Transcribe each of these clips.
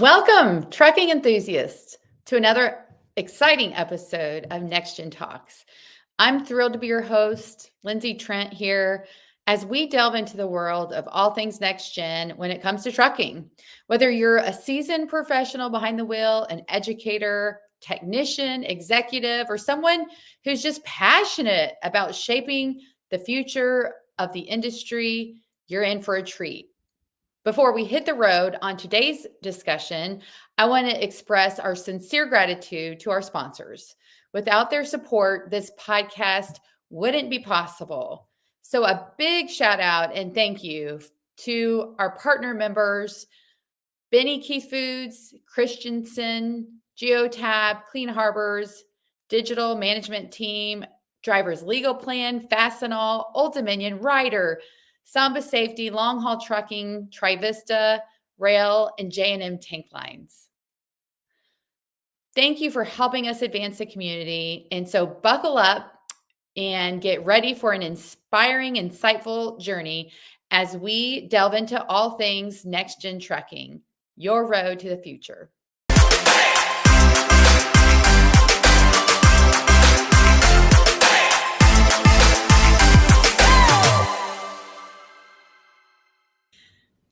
Welcome, trucking enthusiasts, to another exciting episode of Next Gen Talks. I'm thrilled to be your host, Lindsey Trent, here as we delve into the world of all things next gen when it comes to trucking. Whether you're a seasoned professional behind the wheel, an educator, technician, executive, or someone who's just passionate about shaping the future of the industry, you're in for a treat. Before we hit the road on today's discussion, I want to express our sincere gratitude to our sponsors. Without their support, this podcast wouldn't be possible. So, a big shout out and thank you to our partner members Benny Keith Foods, Christensen, Geotab, Clean Harbors, Digital Management Team, Driver's Legal Plan, Fastenal, Old Dominion, Ryder, Samba Safety, Long Haul Trucking, Trivista, Rail, and J&M Tank Lines. Thank you for helping us advance the community. And so buckle up and get ready for an inspiring, insightful journey as we delve into all things next-gen trucking, your road to the future.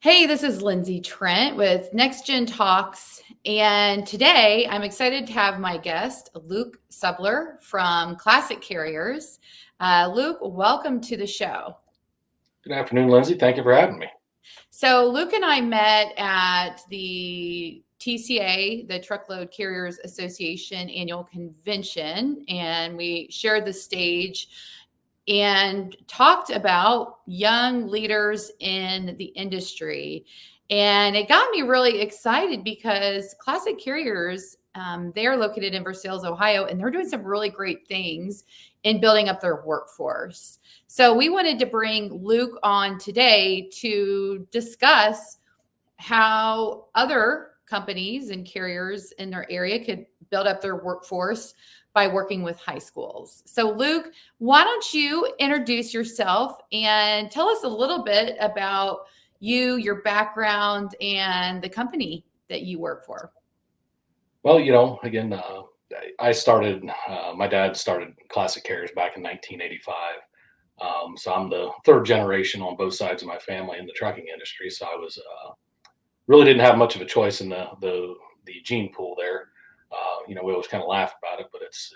Hey, this is Lindsey Trent with Next Gen Talks, and today I'm excited to have my guest, Luke Subler from Classic Carriers. Luke, welcome to the show. Good afternoon, Lindsey. Thank you for having me. So Luke and I met at the TCA, the Truckload Carriers Association annual convention, and we shared the stage and talked about young leaders in the industry. And it got me really excited because Classic Carriers, they're located in Versailles, Ohio, and they're doing some really great things in building up their workforce. So we wanted to bring Luke on today to discuss how other companies and carriers in their area could build up their workforce by working with high schools. So Luke, why don't you introduce yourself and tell us a little bit about you, your background, and the company that you work for? Well, again, my dad started Classic Carriers back in 1985. So I'm the third generation on both sides of my family in the trucking industry. So I was really didn't have much of a choice in the gene pool there. We always kind of laugh about it, but it's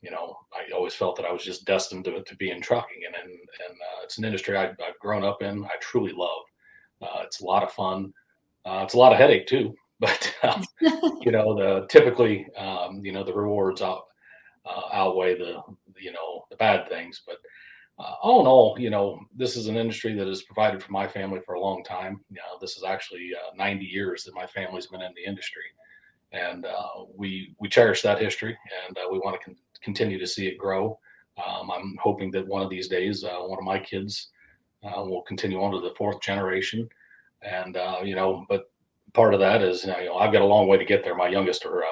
I always felt that I was just destined to be in trucking, and it's an industry I've grown up in. I truly love. It's a lot of fun. It's a lot of headache too, but typically the rewards outweigh the bad things. But all in all, this is an industry that has provided for my family for a long time. This is actually 90 years that my family's been in the industry. And we cherish that history, and we want to continue to see it grow. I'm hoping that one of these days, one of my kids will continue on to the fourth generation. And, but part of that is, I've got a long way to get there. My youngest are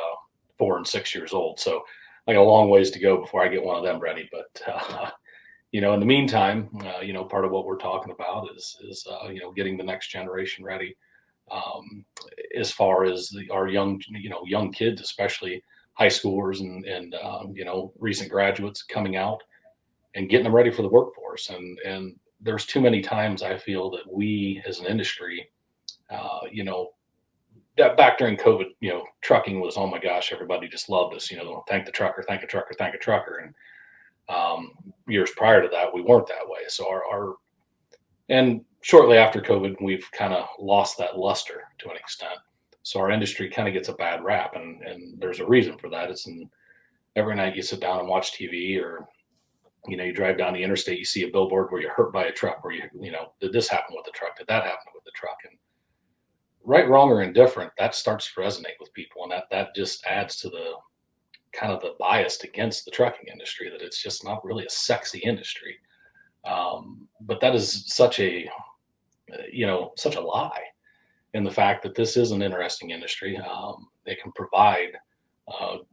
4 and 6 years old. So I got a long ways to go before I get one of them ready. But, in the meantime, part of what we're talking about is getting the next generation ready. As far as our young kids, especially high schoolers and recent graduates coming out and getting them ready for the workforce. And there's too many times I feel that we as an industry, that back during COVID, trucking was, oh my gosh, everybody just loved us, thank the trucker, thank a trucker, thank a trucker. And years prior to that, we weren't that way. So and shortly after COVID, we've kind of lost that luster to an extent. So our industry kind of gets a bad rap, and there's a reason for that. Every night you sit down and watch TV, or you drive down the interstate, you see a billboard where you're hurt by a truck, where did this happen with the truck? Did that happen with the truck? And right, wrong, or indifferent, that starts to resonate with people, and that just adds to the kind of the bias against the trucking industry, that it's just not really a sexy industry. But that is such a lie in the fact that this is an interesting industry. It can provide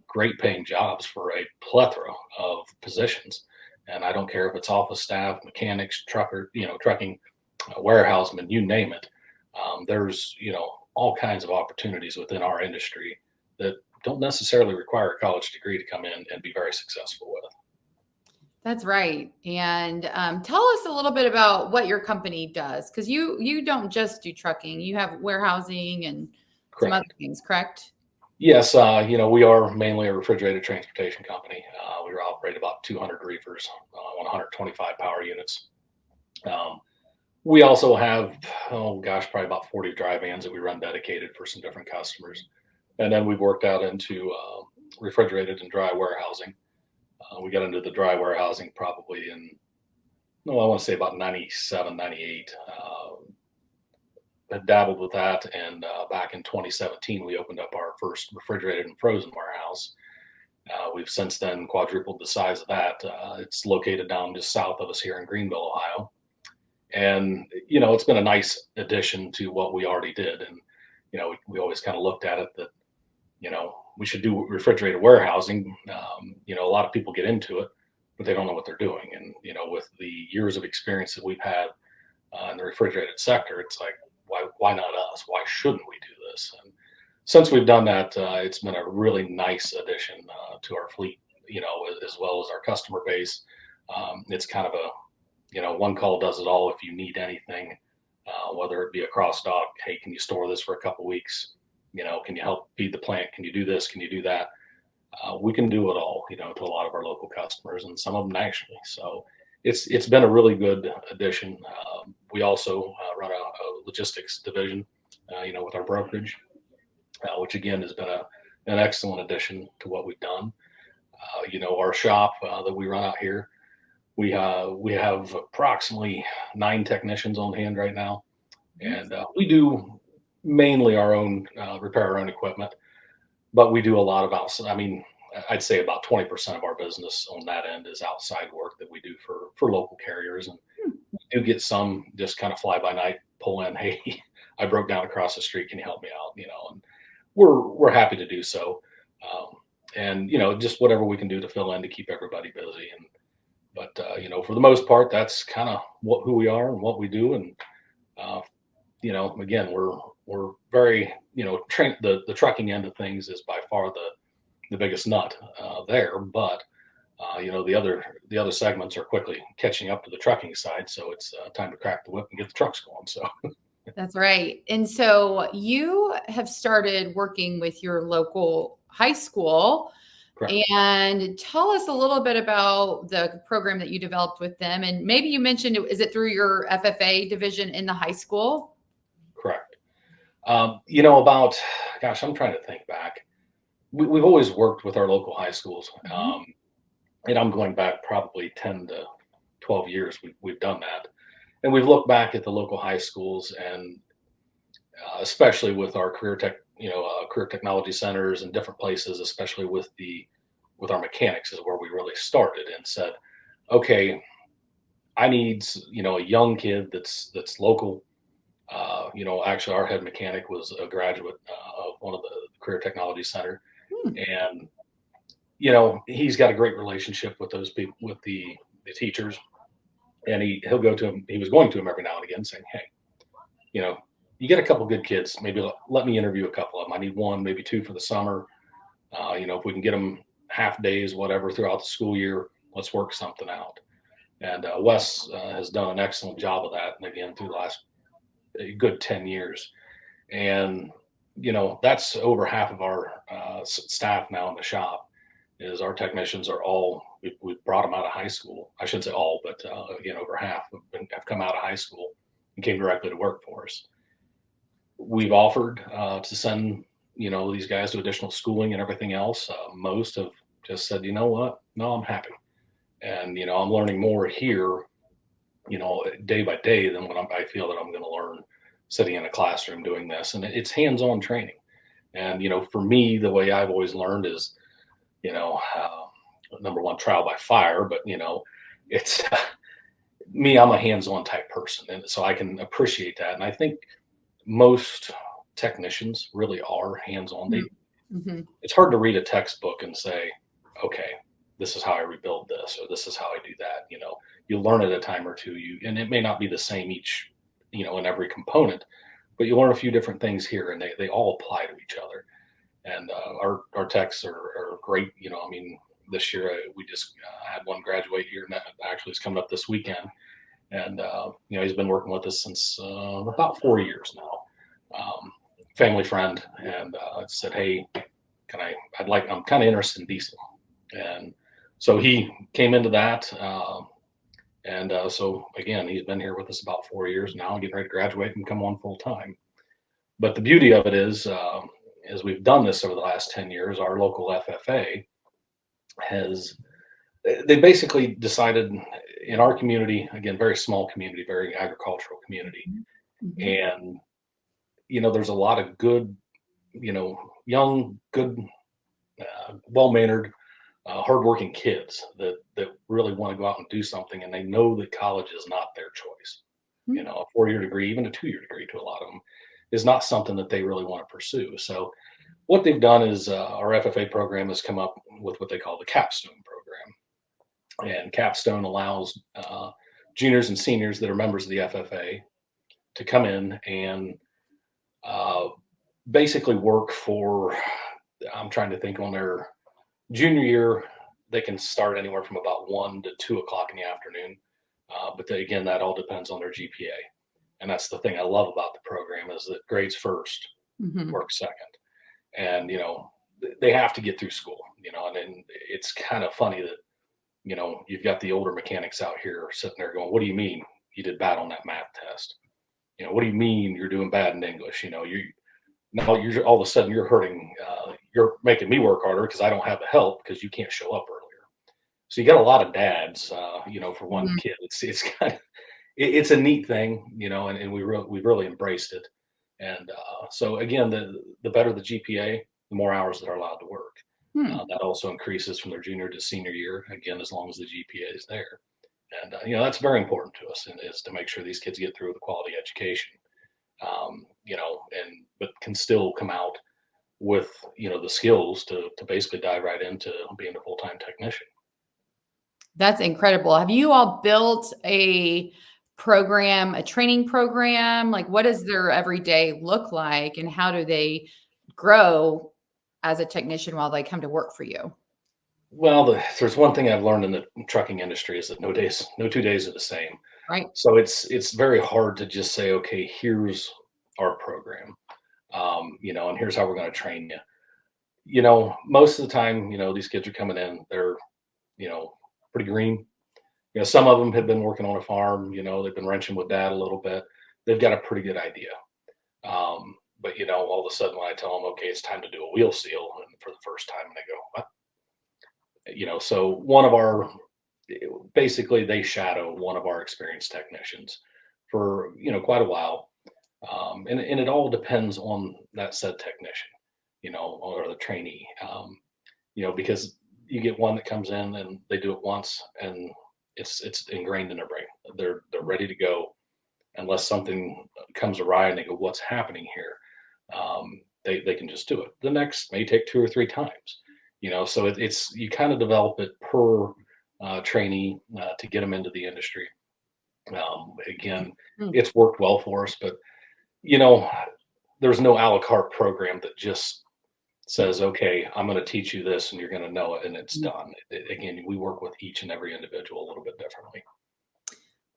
great paying jobs for a plethora of positions. And I don't care if it's office staff, mechanics, trucking, warehousemen, you name it. There's, all kinds of opportunities within our industry that don't necessarily require a college degree to come in and be very successful with. That's right. And tell us a little bit about what your company does, because you don't just do trucking. You have warehousing and some other Correct. things, correct? Yes, we are mainly a refrigerated transportation company. We operate about 200 reefers on 125 power units. Um, we also have, oh gosh, probably about 40 dry vans that we run dedicated for some different customers. And then we've worked out into refrigerated and dry warehousing. We got into the dry warehousing probably in, no, I want to say about 97, 98. Had dabbled with that. And back in 2017, we opened up our first refrigerated and frozen warehouse. We've since then quadrupled the size of that. It's located down just south of us here in Greenville, Ohio. And, it's been a nice addition to what we already did. And, we always kind of looked at it that, we should do refrigerated warehousing. A lot of people get into it, but they don't know what they're doing. And, with the years of experience that we've had in the refrigerated sector, it's like, why not us? Why shouldn't we do this? And since we've done that, it's been a really nice addition to our fleet, as well as our customer base. It's kind of a, one call does it all. If you need anything, whether it be a cross dock, hey, can you store this for a couple weeks? Can you help feed the plant? Can you do this? Can you do that? We can do it all, to a lot of our local customers and some of them nationally. So it's been a really good addition. We also run a logistics division, with our brokerage, which again has been an excellent addition to what we've done. Our shop that we run out here, we have approximately 9 technicians on hand right now, and we do mainly our own repair our own equipment, but we do a lot of outside. I mean, I'd say about 20% of our business on that end is outside work that we do for local carriers, and we do get some just kind of fly by night pull in. Hey, I broke down across the street. Can you help me out? And we're happy to do so. And just whatever we can do to fill in to keep everybody busy. But for the most part, that's kind of who we are and what we do. And again, we're very the trucking end of things is by far the biggest nut there, but the other segments are quickly catching up to the trucking side. So it's time to crack the whip and get the trucks going. So That's right. And so you have started working with your local high school. correct. And tell us a little bit about the program that you developed with them. And maybe you mentioned, is it through your FFA division in the high school? Correct. About, gosh, I'm trying to think back. We've always worked with our local high schools. And I'm going back probably 10 to 12 years. We've done that. And we've looked back at the local high schools and especially with our career technology centers and different places, especially with our mechanics is where we really started and said, okay, I need, a young kid that's local. Actually our head mechanic was a graduate of one of the career technology center. And, he's got a great relationship with those people, with the teachers. And he'll go to him. He was going to him every now and again saying, hey, you get a couple good kids, maybe let me interview a couple of them. I need 1, maybe 2 for the summer. If we can get them half days, whatever, throughout the school year, let's work something out. And Wes has done an excellent job of that. And again, through the last good 10 years. And, that's over half of our staff now in the shop is our technicians are all, we've brought them out of high school. I shouldn't say all, but again, over half have come out of high school and came directly to work for us. We've offered to send, these guys to additional schooling and everything else. Most have just said, you know what? No, I'm happy. And, I'm learning more here, day by day than what I feel that I'm going to learn sitting in a classroom doing this. And it's hands-on training. And, for me, the way I've always learned is, number one, trial by fire, but, it's me, I'm a hands-on type person. And so I can appreciate that. And I think most technicians really are hands-on. It's hard to read a textbook and say, okay, this is how I rebuild this, or this is how I do that. You learn it a time or two, and it may not be the same each, in every component, but you learn a few different things here, and they all apply to each other. And our techs are great. I mean, this year we just had one graduate here, and that actually is coming up this weekend. And he's been working with us since about 4 years now. Family friend, and said, "Hey, I'm kind of interested in diesel." And so he came into that. So again, he's been here with us about 4 years now, getting ready to graduate and come on full time. But the beauty of it is, as we've done this over the last 10 years, our local FFA they basically decided in our community, again, very small community, very agricultural community. Mhm. And, there's a lot of good, young, good, well-mannered, hardworking kids that really want to go out and do something. And they know that college is not their choice. Mhm. A 4-year degree, even a 2-year degree to a lot of them is not something that they really want to pursue. So what they've done is our FFA program has come up with what they call the capstone program. And capstone allows juniors and seniors that are members of the FFA to come in and uh, basically work for, I'm trying to think, on their junior year, they can start anywhere from about 1 to 2 o'clock in the afternoon. Again, that all depends on their GPA. And that's the thing I love about the program is that grades first, Mhm. work second. And, they have to get through school, and it's kind of funny that, you've got the older mechanics out here sitting there going, what do you mean you did bad on that math test? What do you mean you're doing bad in English? You're all of a sudden you're making me work harder because I don't have the help because you can't show up earlier. So you got a lot of dads, for one Mhm. kid. It's kind of it's a neat thing, and we've really embraced it. And so again, the better the GPA, the more hours that are allowed to work. Hmm. That also increases from their junior to senior year, again, as long as the GPA is there. And that's very important to us, and is to make sure these kids get through the quality education, but can still come out with the skills to basically dive right into being a full-time technician. That's incredible. Have you all built a program, a training program? Like, what does their everyday look like, and how do they grow as a technician while they come to work for you? Well, there's one thing I've learned in the trucking industry is that no 2 days are the same. Right. So it's very hard to just say, okay, here's our program, and here's how we're going to train you. Most of the time, these kids are coming in, they're, pretty green. Some of them have been working on a farm, they've been wrenching with dad a little bit. They've got a pretty good idea. But all of a sudden when I tell them, okay, it's time to do a wheel seal, and for the first time, and they go, what? So one of our basically they shadow one of our experienced technicians for quite a while, and it all depends on that said technician, or the trainee, because you get one that comes in and they do it once and it's ingrained in their brain. They're ready to go unless something comes awry and they go, what's happening here? They can just do it. The next may take 2 or 3 times, so it's you kind of develop it per trainee to get them into the industry. Again, Mm. it's worked well for us, but you know, there's no a la carte program that just says, okay, I'm going to teach you this and you're going to know it and it's done. Again, we work with each and every individual a little bit differently.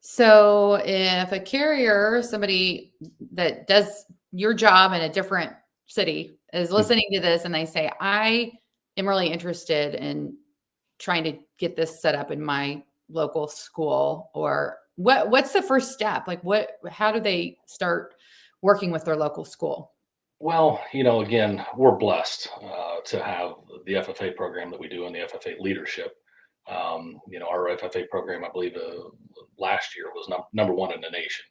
So if a carrier, somebody that does your job in a different city is Mhm. listening to this and they say, I am really interested in trying to get this set up in my local school, or what's the first step? Like how do they start working with their local school? Well, again, we're blessed to have the FFA program that we do and the FFA leadership. Our FFA program, I believe, last year was number one in the nation.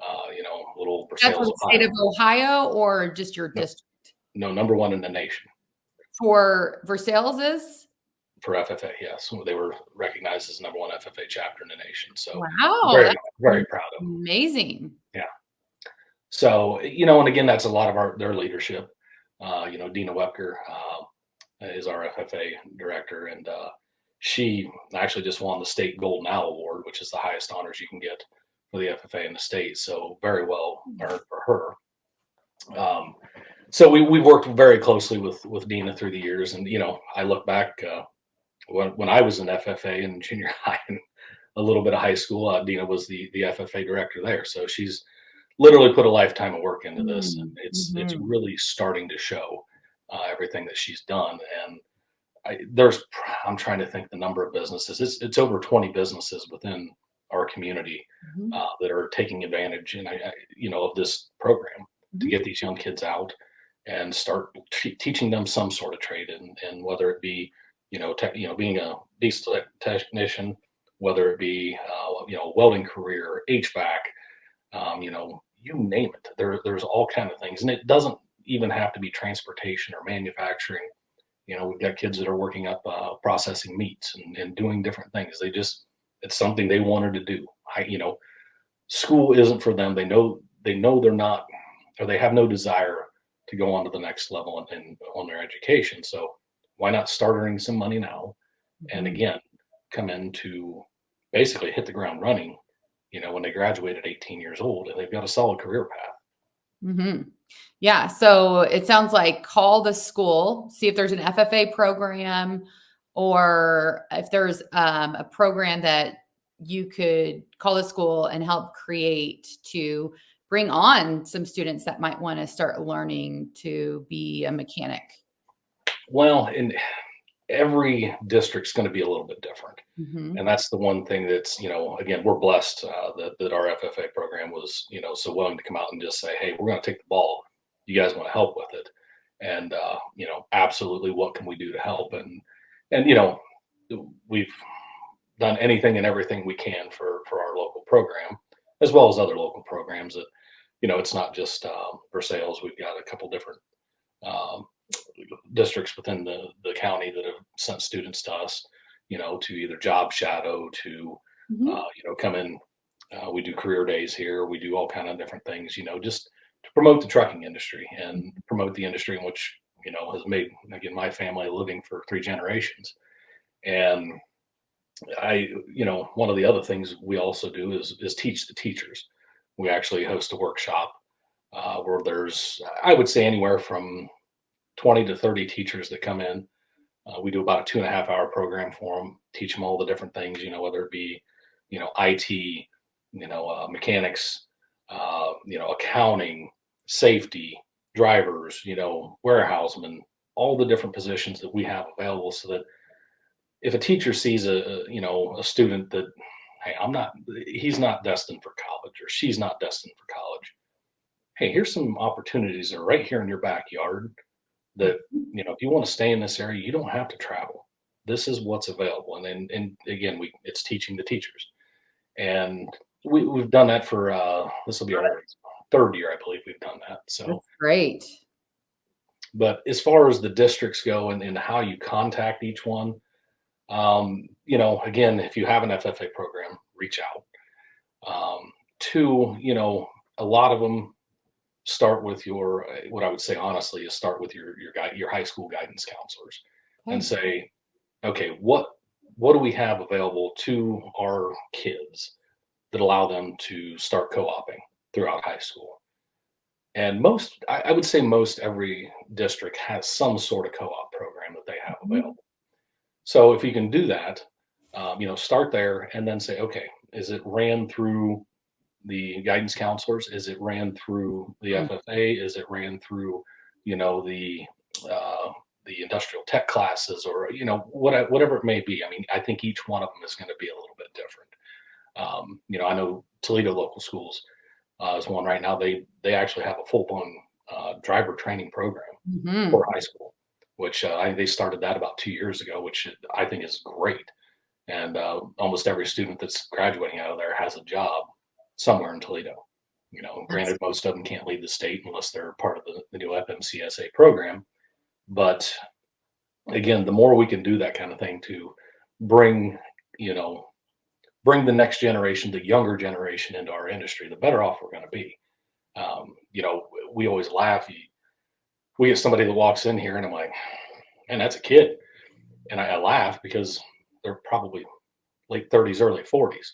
A little for That's for sales the of state of Ohio. Ohio or just your No, district? no, number one in the nation For sales is? for FFA. Yes, they were recognized as number one FFA chapter in the nation. So Wow, very, that's very proud of them. amazing. Yeah. So and again, that's a lot of their leadership. Dina Wepker is our FFA director, and she actually just won the state Golden Owl Award, which is the highest honors you can get for the FFA in the state. So very well earned for her. Um, so we've worked very closely with Dina through the years, and I look back when I was in FFA in junior high and a little bit of high school. Dina was the FFA director there, so she's literally put a lifetime of work into this, and it's Mm-hmm. really starting to show everything that she's done. And I'm trying to think the number of businesses. It's over 20 businesses within our community Hmm. that are taking advantage, and of this program to Hmm. get these young kids out and start teaching them some sort of trade, and whether it be being a diesel technician, whether it be welding career, HVAC, you name it. There's all kind of things, and it doesn't even have to be transportation or manufacturing. We've got kids that are working up processing meats and doing different things. It's something they wanted to do. School isn't for them. They know they're not, or they have no desire to go on to the next level on their education. So why not start earning some money now? And Hmm. again, come in to basically hit the ground running, when they graduate at 18 years old and they've got a solid career path. Hmm. Yeah. So it sounds like call the school, see if there's an FFA program or if there's a program that you could call the school and help create to bring on some students that might want to start learning to be a mechanic. Well, and every district's going to be a little bit different. Hmm. And that's the one thing that's, again, we're blessed that our FFA program was, so willing to come out and just say, hey, we're going to take the ball. You guys want to help with it? And, absolutely, what can we do to help? And, we've done anything and everything we can for our local program, as well as other local programs that, it's not just for sales. We've got a couple different um, districts within the county that have sent students to us, to either job shadow, to Hmm. come in. We do career days here. We do all kind of different things, just to promote the trucking industry and promote the industry in which has made, again, my family a living for 3 generations. And one of the other things we also do is teach the teachers. We actually host a workshop where there's, I would say, anywhere from 20 to 30 teachers that come in. We do about a 2.5 hour program for them, teach them all the different things, whether it be, IT, mechanics, accounting, safety, drivers, warehousemen, all the different positions that we have available, so that if a teacher sees a student that, hey, he's not destined for college, or she's not destined for college. Hey, here's some opportunities that are right here in your backyard that, if you want to stay in this area, you don't have to travel. This is what's available. And again, it's teaching the teachers. And we've done that for this will be our third year, I believe we've done that. So, That's great. but as far as the districts go, and how you contact each one, again, if you have an FFA program, reach out. Two, a lot of them start with what I would say honestly is start with your high school guidance counselors, and Okay. say, okay, what do we have available to our kids that allow them to start co-oping throughout high school? And I would say most every district has some sort of co-op program that they have Mhm. available. So if you can do that, start there and then say, okay, is it ran through the guidance counselors? Is it ran through the Mm. FFA? Is it ran through, you know, the uh, the industrial tech classes, or whatever it may be? I mean, I think each one of them is going to be a little bit different. I know Toledo Local Schools is one right now. They actually have a full blown driver training program Mhm. for high school, which they started that about 2 years ago, which I think is great. And almost every student that's graduating out of there has a job somewhere in Toledo. That's Granted, most of them can't leave the state unless they're part of the new FMCSA program. But again, the more we can do that kind of thing to bring, you know, bring the next generation, the younger generation into our industry, the better off we're going to be. We always laugh. We get somebody that walks in here and I'm like, man, that's a kid. And I laugh because they're probably late 30s, early 40s.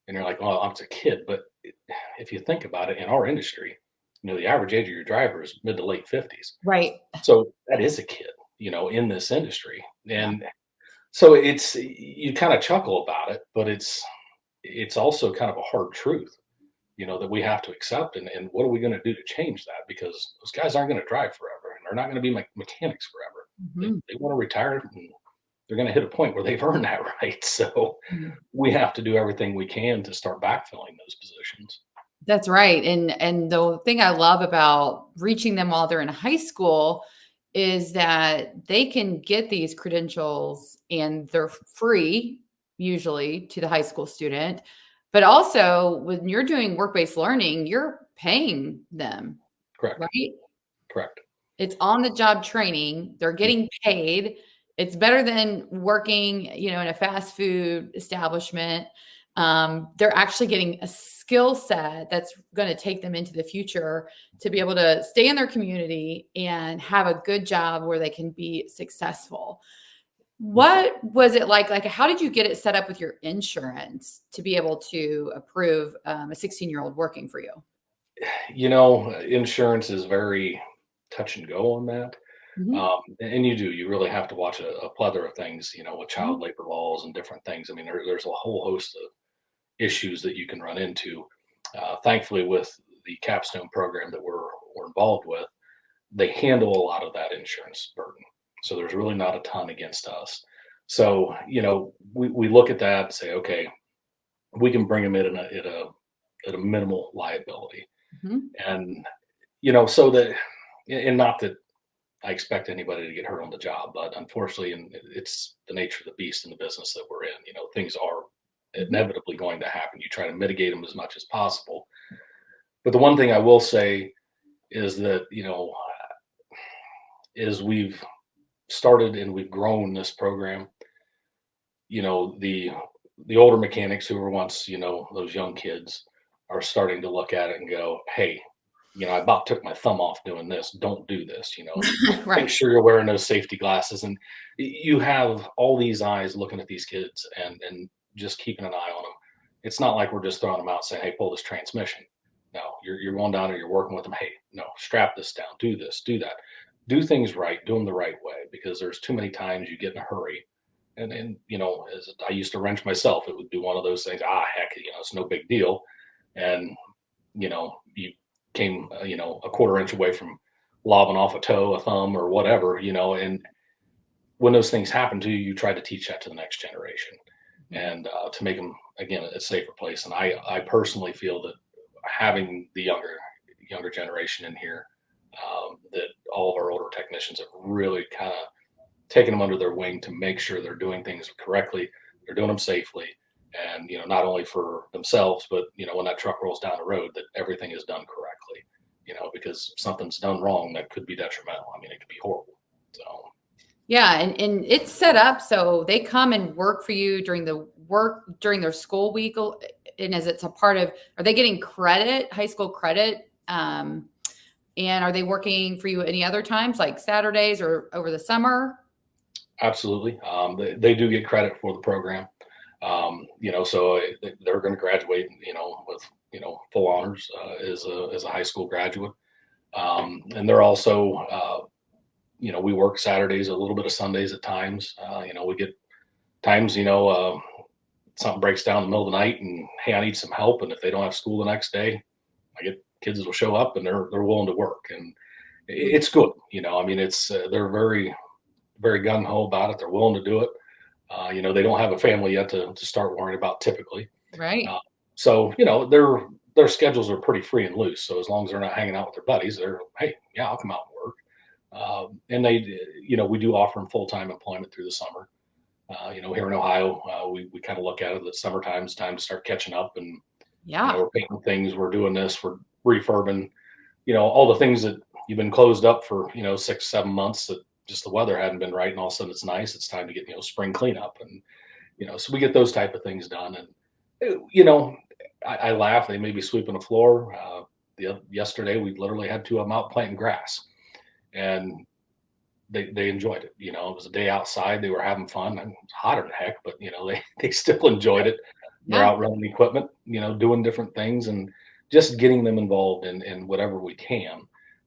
And you're like, well, I'm just a kid. But if you think about it, in our industry, the average age of your driver is mid to late 50s. Right. So that is a kid, in this industry. Yeah. And so you kind of chuckle about it, but it's also kind of a hard truth, that we have to accept. And what are we going to do to change that? Because those guys aren't going to drive forever, and they're not going to be mechanics forever. Mhm. They want to retire, and they're going to hit a point where they've earned that right. So Mhm. we have to do everything we can to start backfilling those positions. That's right, and the thing I love about reaching them while they're in high school is that they can get these credentials and they're free, usually, to the high school student, but also when you're doing work-based learning, you're paying them, Correct. right? Correct. It's on the job training, they're getting paid. It's better than working, in a fast food establishment. They're actually getting a skill set that's gonna take them into the future to be able to stay in their community and have a good job where they can be successful. What was it like? Like, how did you get it set up with your insurance to be able to approve, a 16-year-old working for you? Insurance is very touch and go on that. Mhm, And you really have to watch a plethora of things, with child mhm, labor laws and different things. I mean, there's a whole host of issues that you can run into. Thankfully, with the capstone program that we're involved with, they handle a lot of that insurance burden. So there's really not a ton against us. So, we look at that and say, okay, we can bring them in at a minimal liability. mhm. And, so that, and not that I expect anybody to get hurt on the job, but unfortunately, and it's the nature of the beast in the business that we're in. Things are Mhm. inevitably going to happen. You try to mitigate them as much as possible. But the one thing I will say is that, as we've started and we've grown this program, the older mechanics who were once, those young kids are starting to look at it and go, hey, I about took my thumb off doing this. Don't do this, make Right. sure you're wearing those safety glasses. And you have all these eyes looking at these kids and just keeping an eye on them. It's not like we're just throwing them out saying, hey, pull this transmission. No, you're going down there, you're working with them. Hey, no, strap this down, do this, do that, do things right, do them the right way, because there's too many times you get in a hurry. And as I used to wrench myself, it would do one of those things. Heck, it's no big deal. And you came, a quarter inch away from lobbing off a toe, a thumb, or whatever, and when those things happen to you, you try to teach that to the next generation Mhm. and to make them, again, a safer place. And I personally feel that having the younger generation in here, that all of our older technicians have really kind of taken them under their wing to make sure they're doing things correctly, they're doing them safely, and not only for themselves, but when that truck rolls down the road, that everything is done correctly. Because something's done wrong that could be detrimental. I mean, it could be horrible. So Yeah, and it's set up so they come and work for you during their school week, and as it's a part of, are they getting credit, high school credit? And are they working for you any other times, like Saturdays or over the summer? absolutely, they do get credit for the program. So they're going to graduate, with full honors as a high school graduate. And they're also, we work Saturdays, a little bit of Sundays at times. We get times, something breaks down in the middle of the night, and hey, I need some help. And if they don't have school the next day, I get kids that'll show up and they're willing to work, and it's good. I mean, it's they're very very gung ho about it. They're willing to do it. They don't have a family yet to start worrying about typically. Right. Uh, so their schedules are pretty free and loose. So as long as they're not hanging out with their buddies, they're, hey, yeah, I'll come out and work. And we do offer them full time employment through the summer. Here in Ohio, we kind of look at it that summertime's time to start catching up, and Yeah. we're painting things, we're doing this, we're refurbing, all the things that you've been closed up for 6 7 months that just the weather hadn't been right, and all of a sudden it's nice. It's time to get spring cleanup, and so we get those type of things done. And I laugh. They may be sweeping the floor. Yesterday we literally had two of them out planting grass, and they enjoyed it. It was a day outside. They were having fun. And it's hotter than heck, but they still enjoyed it. They're Yeah. out running equipment, doing different things, and just getting them involved in whatever we can.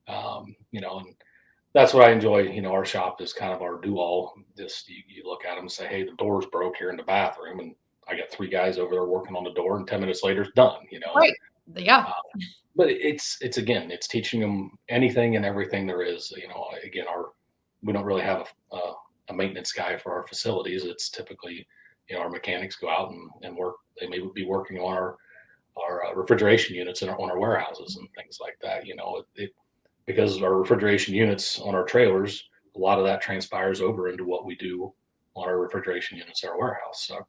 And that's what I enjoy. Our shop is kind of our do all. Just you look at them and say, hey, the door's broke here in the bathroom, and I got 3 guys over there working on the door, and 10 minutes later it's done. Right. Yeah. But it's again, it's teaching them anything and everything there is. Again, we don't really have a maintenance guy for our facilities. It's typically, our mechanics go out and work. They may be working on our refrigeration units on our warehouses and things like that. Because our refrigeration units on our trailers, a lot of that transpires over into what we do on our refrigeration units in our warehouse. So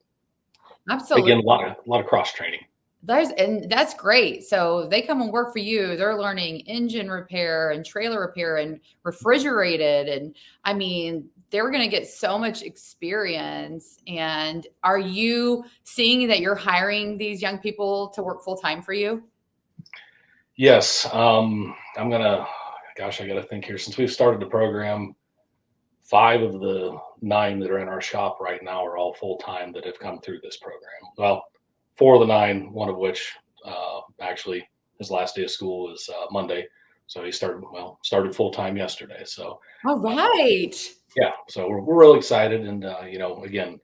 Absolutely. again, a lot of cross training. That's great. So they come and work for you. They're learning engine repair and trailer repair and refrigerated. And I mean, they're going to get so much experience. And are you seeing that you're hiring these young people to work full time for you? Yes. I got to think here. Since we've started the program, 5 of the 9 that are in our shop right now are all full time that have come through this program. Well, 4 of the 9, one of which actually his last day of school is Monday. So he started full time yesterday. So, All right. yeah, so we're really excited. And, again,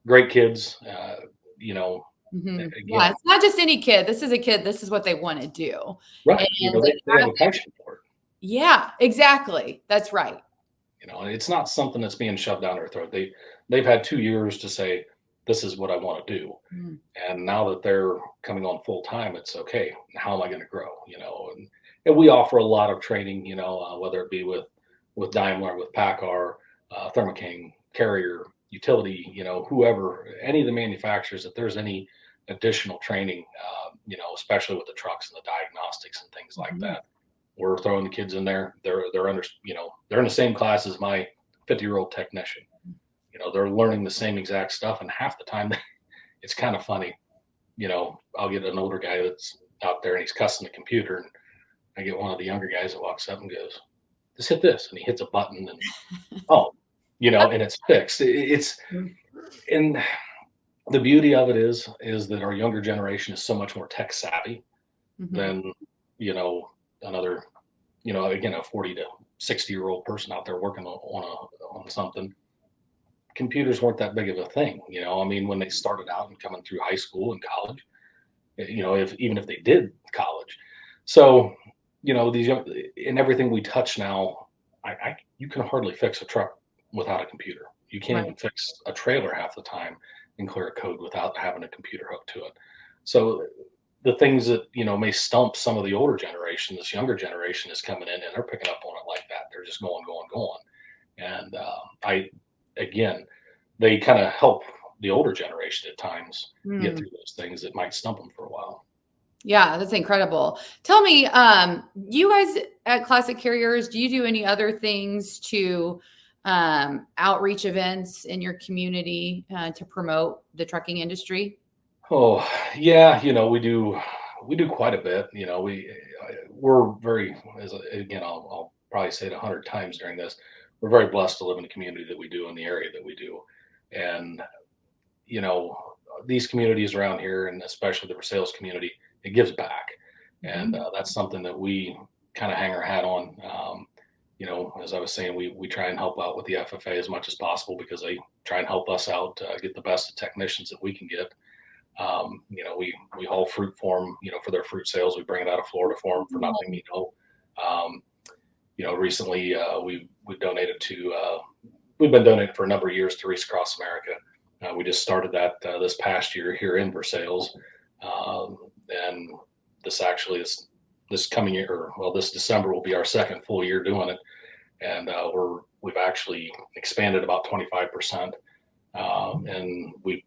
great kids, Yeah, again, it's not just any kid. This is a kid. This is what they want to do. right. And They have a passion for it. yeah, exactly. That's right. And it's not something that's being shoved down their throat. They've had 2 years to say, this is what I want to do. Mm. And now that they're coming on full time, it's okay. How am I going to grow? And we offer a lot of training, whether it be with Daimler, with PACCAR, Thermo King, Carrier, Utility, whoever, any of the manufacturers, if there's any additional training, especially with the trucks and the diagnostics and things like that, we're throwing the kids in there. They're under, they're in the same class as my 50-year-old technician. They're learning the same exact stuff, and half the time it's kind of funny. I'll get an older guy that's out there and he's cussing the computer, and I get one of the younger guys that walks up and goes, just hit this, and he hits a button, and and it's fixed. And the beauty of it is that our younger generation is so much more tech savvy than another, again, a 40 to 60-year-old person out there working on something. Computers weren't that big of a thing, when they started out and coming through high school and college, even if they did college. So, these young, in everything we touch now, you can hardly fix a truck without a computer. You can't even fix a trailer half the time and clear a code without having a computer hooked to it. So the things that, may stump some of the older generation, this younger generation is coming in and they're picking up on it like that. They're just going. And again, they kind of help the older generation at times get through those things that might stump them for a while. Yeah, that's incredible. Tell me, you guys at Classic Carriers, do you do any other things to outreach events in your community to promote the trucking industry? Oh, yeah, we do quite a bit. We're very, I'll probably say it 100 times during this. We're very blessed to live in the community that we do, in the area that we do. And, these communities around here, and especially the sales community, it gives back. And that's something that we kind of hang our hat on. As I was saying, we try and help out with the FFA as much as possible because they try and help us out, get the best of technicians that we can get. We haul fruit for them, for their fruit sales. We bring it out of Florida for them for nothing, recently we've donated to, we've been donating for a number of years to Reach Across America. We just started that this past year here in Versailles. And this actually is this coming year, this December will be our second full year doing it. And we've actually expanded about 25%. And we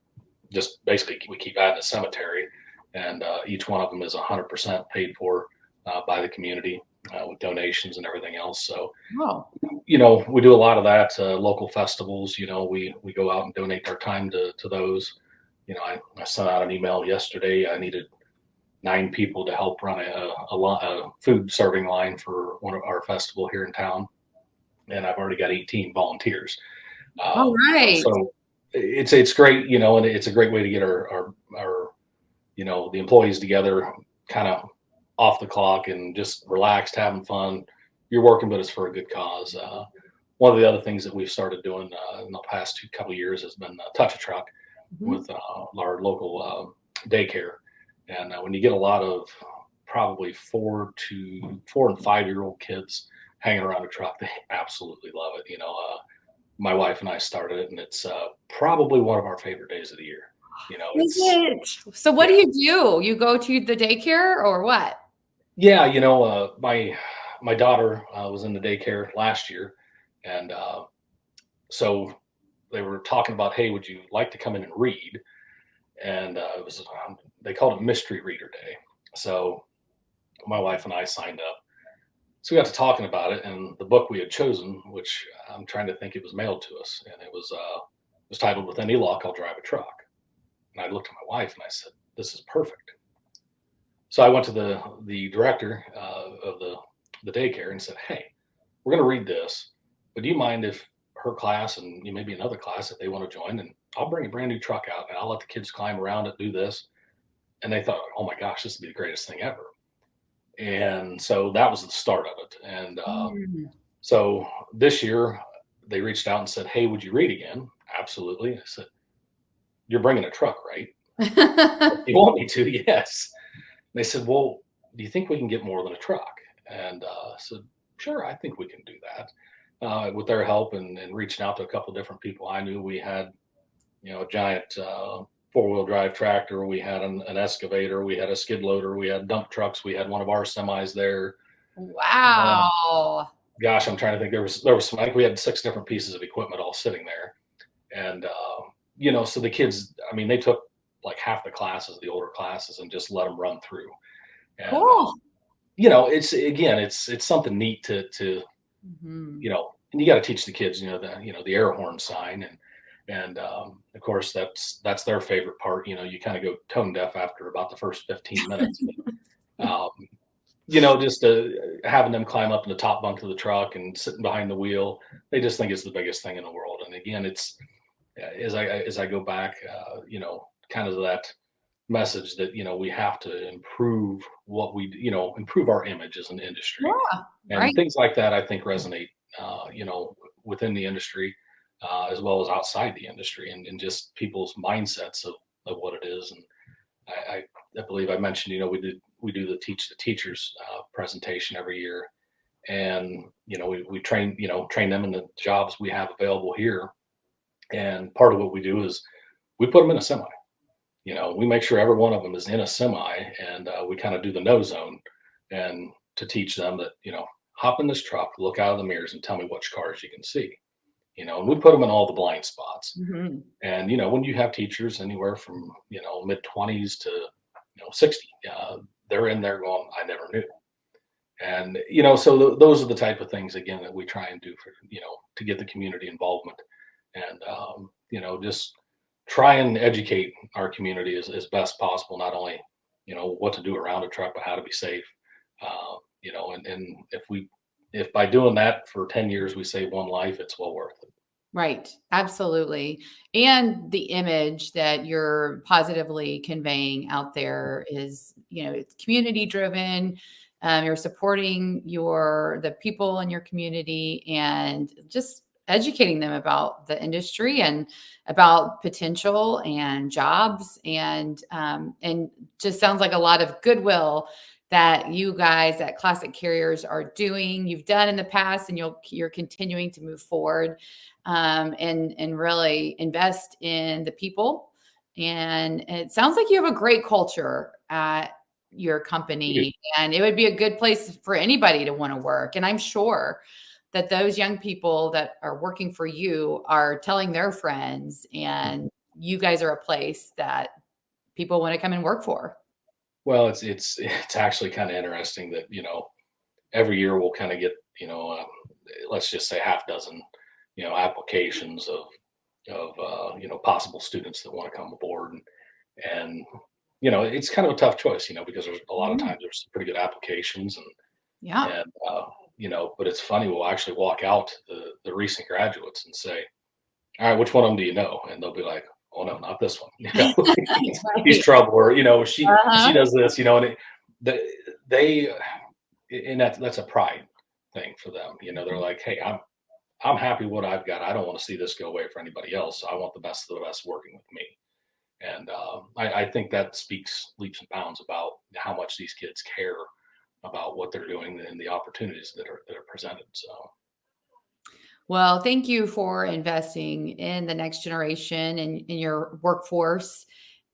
just basically, we keep adding a cemetery, and each one of them is 100% paid for by the community with donations and everything else. So, we do a lot of that. Local festivals, we go out and donate our time to those. I sent out an email yesterday. I needed 9 people to help run a food serving line for one of our festival here in town, and I've already got 18 volunteers. All right. So it's great, and it's a great way to get our the employees together, kind of off the clock and just relaxed, having fun. You're working, but it's for a good cause. One of the other things that we've started doing in the past couple of years has been touch a truck Mhm. with our local daycare. And when you get a lot of probably 4 and 5 year old kids hanging around a truck, they absolutely love it. My wife and I started it, and it's probably one of our favorite days of the year. Is It's it? So what do yeah, you do? You go to the daycare or what? yeah. My daughter was in the daycare last year, and so they were talking about, hey, would you like to come in and read? And it was they called it Mystery Reader Day. So my wife and I signed up. So we got to talking about it, and the book we had chosen, which I'm trying to think, it was mailed to us, and it was titled "With Any Luck, I'll Drive a Truck." And I looked at my wife and I said, "This is perfect." So I went to the director of the daycare and said, "Hey, we're going to read this, but do you mind if her class and maybe another class if they want to join, and I'll bring a brand new truck out and I'll let the kids climb around it, do this." And they thought, "Oh my gosh, this would be the greatest thing ever." And so that was the start of it. And Mm. so this year they reached out and said, "Hey, would you read again?" "Absolutely." I said, "You're bringing a truck, right?" "You want me to?" "Yes." They said, "Well, do you think we can get more than a truck?" And I said, "Sure, I think we can do that." With their help and reaching out to a couple of different people I knew, we had, a giant 4-wheel drive tractor, we had an excavator, we had a skid loader, we had dump trucks, we had one of our semis there. Um, Wow. Gosh, I'm trying to think. There was some. I think we had 6 different pieces of equipment all sitting there, and so the kids. I mean, they took like half the classes, the older classes, and just let them run through. And Cool. it's something neat to Mhm. and you got to teach the kids, the air horn sign, and of course that's their favorite part. You kind of go tone deaf after about the first 15 minutes. But, just having them climb up in the top bunk of the truck and sitting behind the wheel, they just think it's the biggest thing in the world. And again, it's as I go back, kind of that message that we have to improve improve our image as an industry, Yeah, and right. things like that. I think resonate, within the industry, as well as outside the industry, and just people's mindsets of what it is. And I believe I mentioned, we do the teach the teachers presentation every year, and we train them in the jobs we have available here. And part of what we do is we put them in a semi. We make sure every one of them is in a semi, and we kind of do the no zone, and to teach them that hop in this truck, look out of the mirrors, and tell me which cars you can see. And we put them in all the blind spots. Mhm. And when you have teachers anywhere from mid 20s to 60, they're in there going, "I never knew." And so those are the type of things again that we try and do for to get the community involvement, and just try and educate our community as best possible. Not only what to do around a truck, but how to be safe. And if by doing that for 10 years we save one life, it's well worth it. Right. Absolutely. And the image that you're positively conveying out there is, it's community driven. You're supporting the people in your community and just educating them about the industry and about potential and jobs and just sounds like a lot of goodwill that you guys at Classic Carriers are doing. You've done in the past, and you're continuing to move forward and really invest in the people. And it sounds like you have a great culture at your We do. company, and it would be a good place for anybody to want to work. And I'm sure that those young people that are working for you are telling their friends, and you guys are a place that people want to come and work for. Well, it's actually kind of interesting that every year we'll kind of get let's just say half dozen applications of possible students that want to come aboard, and it's kind of a tough choice, because there's a lot of Mhm. times there's some pretty good applications, Yeah. and but it's funny, we'll actually walk out the recent graduates and say, "All right, which one of them do you know?" And they'll be like, "Oh no, not this one." He's Right. trouble, or she Uh-huh. does this, and they and that's a pride thing for them. They're like, hey, I'm happy what I've got. I don't want to see this go away for anybody else. I want the best of the best working with me. And I think that speaks leaps and bounds about how much these kids care about what they're doing and the opportunities that are presented. So Well, thank you for investing in the next generation and in your workforce,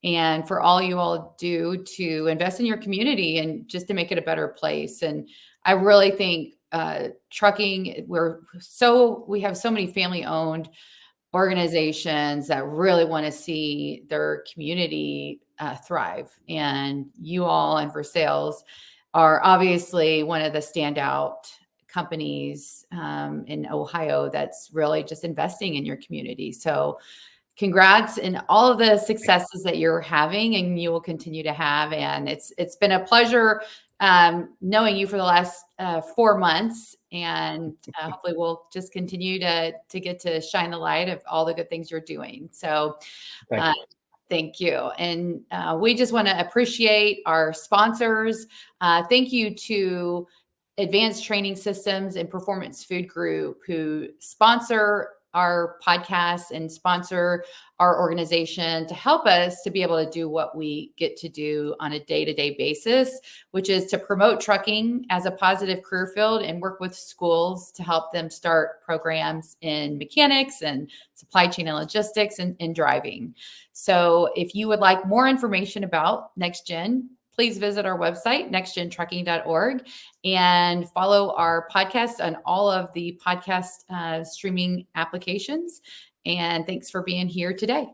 and for all you all do to invest in your community and just to make it a better place. And I really think trucking, we have so many family owned organizations that really want to see their community thrive. And you all and for sales are obviously one of the standout companies in Ohio that's really just investing in your community. So congrats and all of the successes that you're having and you will continue to have. And it's been a pleasure knowing you for the last 4 months. And hopefully we'll just continue to get to shine the light of all the good things you're doing. So thank you. thank you. And we just want to appreciate our sponsors. Thank you to Advanced Training Systems and Performance Food Group, who sponsor our podcast and sponsor our organization to help us to be able to do what we get to do on a day-to-day basis, which is to promote trucking as a positive career field and work with schools to help them start programs in mechanics and supply chain and logistics and driving. So if you would like more information about NextGen, please visit our website, nextgentrucking.org, and follow our podcast on all of the podcast streaming applications. And thanks for being here today.